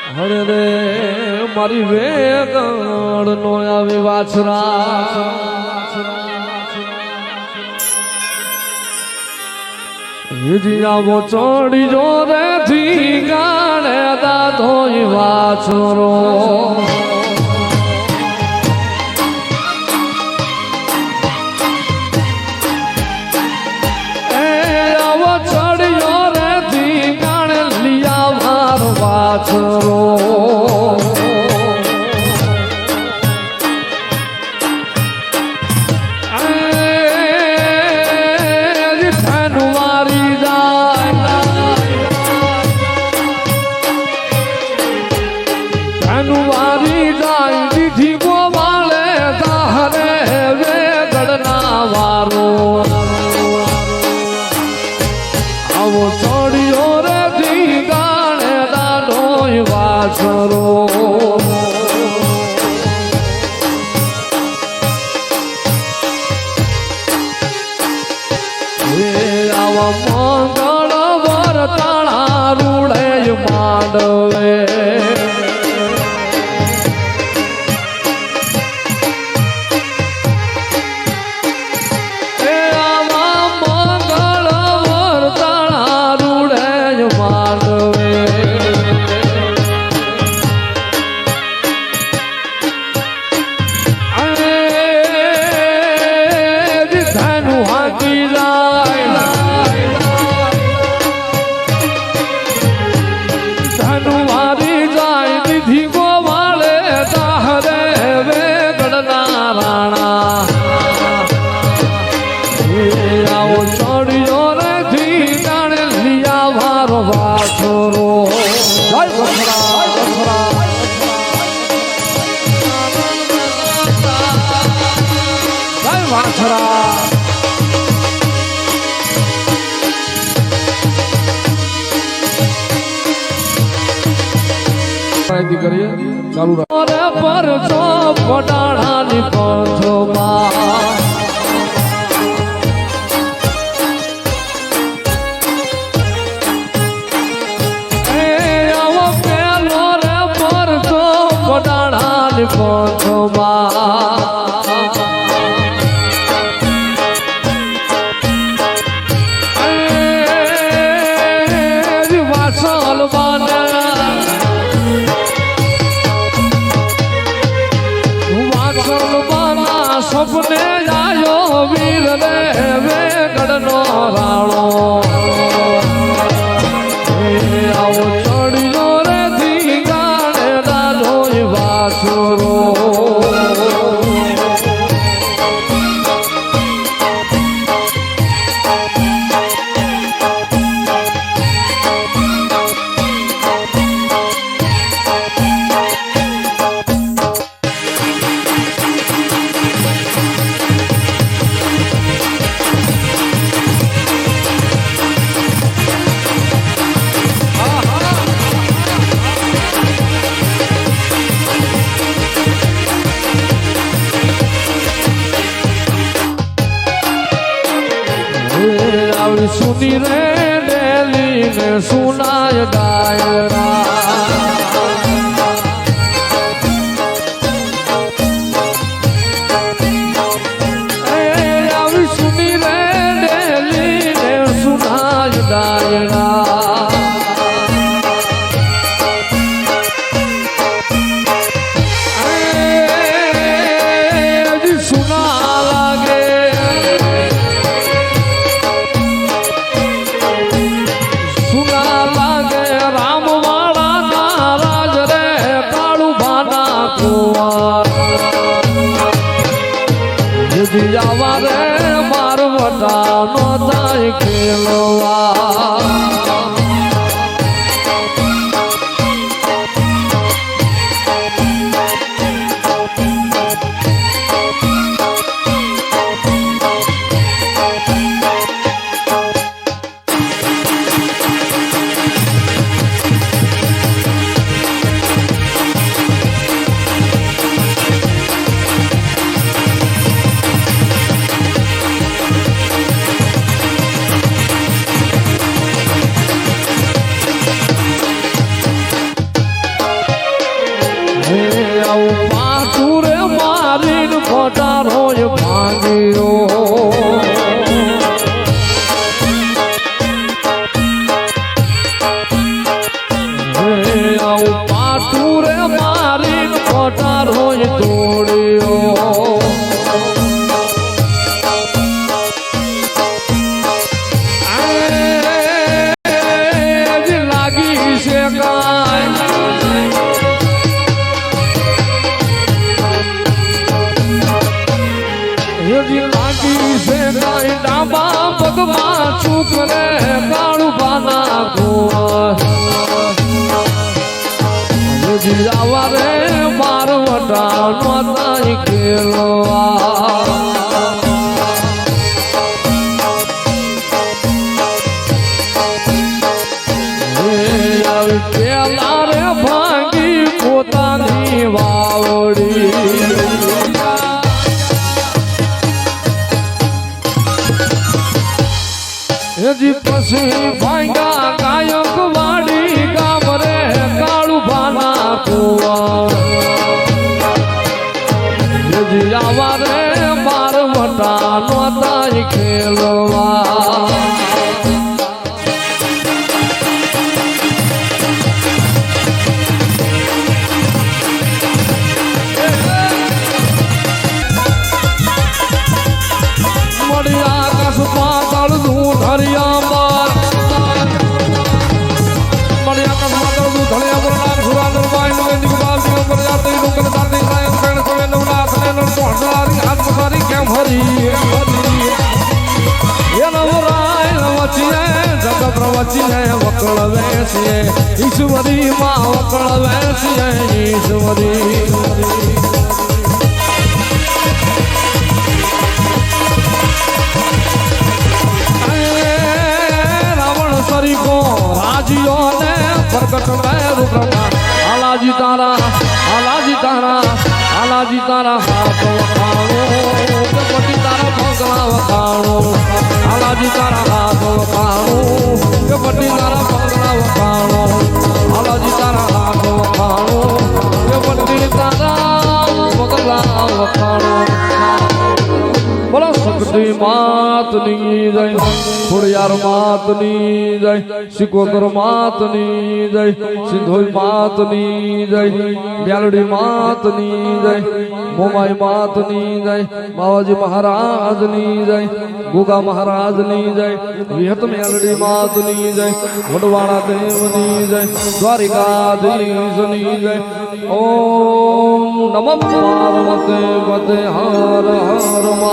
હરે રે મારી વેગણ નો આવી વાછરા આવો ચડી જો રે થી ગાણે દાદો વાછરો આવો ચડ્યો રે થી ગાણે લિયા માર વાછરો મંગળ વરતાણા રૂડે માંડવે કરીએ ચાલુ રાખ પર જો પટાણાની પંચોમાં આવો પેલો રે પર જો પટાણાની પંચોમાં સપને આયો વીર રે વેગડનો રાણો આવો ચડ્યો રે ધી ગાણે દાદો વાછરો સુની રે ડેલી ને સુનાય ડાયરા આવી સુની રે ડેલી ને સુનાય ડાયરા સુના લાગે રામ આવું પાટું રે મારી ખોટા રોજ તોડ્યો લાગી છે લાગી છે કાંઈ ડાબા પગમાં ચૂક રે કાળું પાના જાવા રે મારવટા નોતાઈ ખેલવા પેલા રે ભાંગી પોતાની વાવડી હજી પછી ભાંગા ગાયક વાડી ગામ રે કાળું ભાના કુવા હજી આવા રે મારવટા નોતાઈ ખેલવા વકળ વેસીએ ઈશ્વરી માં વકળ વેસીએ ઈશ્વરી રાવણ સરીકો રાજીઓ ને પ્રગટ મેરુ બ્રહ્મા હાલાજી તારા હાલાજી તારા હાલાજી તારા હાથ વખાણો પટી તારા પગલા વખાણો હાલાજી તારા હાથ વખાણો પટી તારા પગલા વખાણો હાલાજી તારા હાથ વખાણો પટી તારા પગલા વખાણો બોલો શક્તિ માતની જય ખોડિયાર માતની જય સિકોતર માતની જય સિંધોઈ માતની જય બ્યાલડી માતની જય મોમાઈ માતની જય બાવાજી મહારાજની જય ગોગા મહારાજની જય વિહત મેલડી માતની જય વડવાણા દેવની જય દ્વારિકાધીશની જય ઓમ નમઃ પાર્વતી પતે હર હર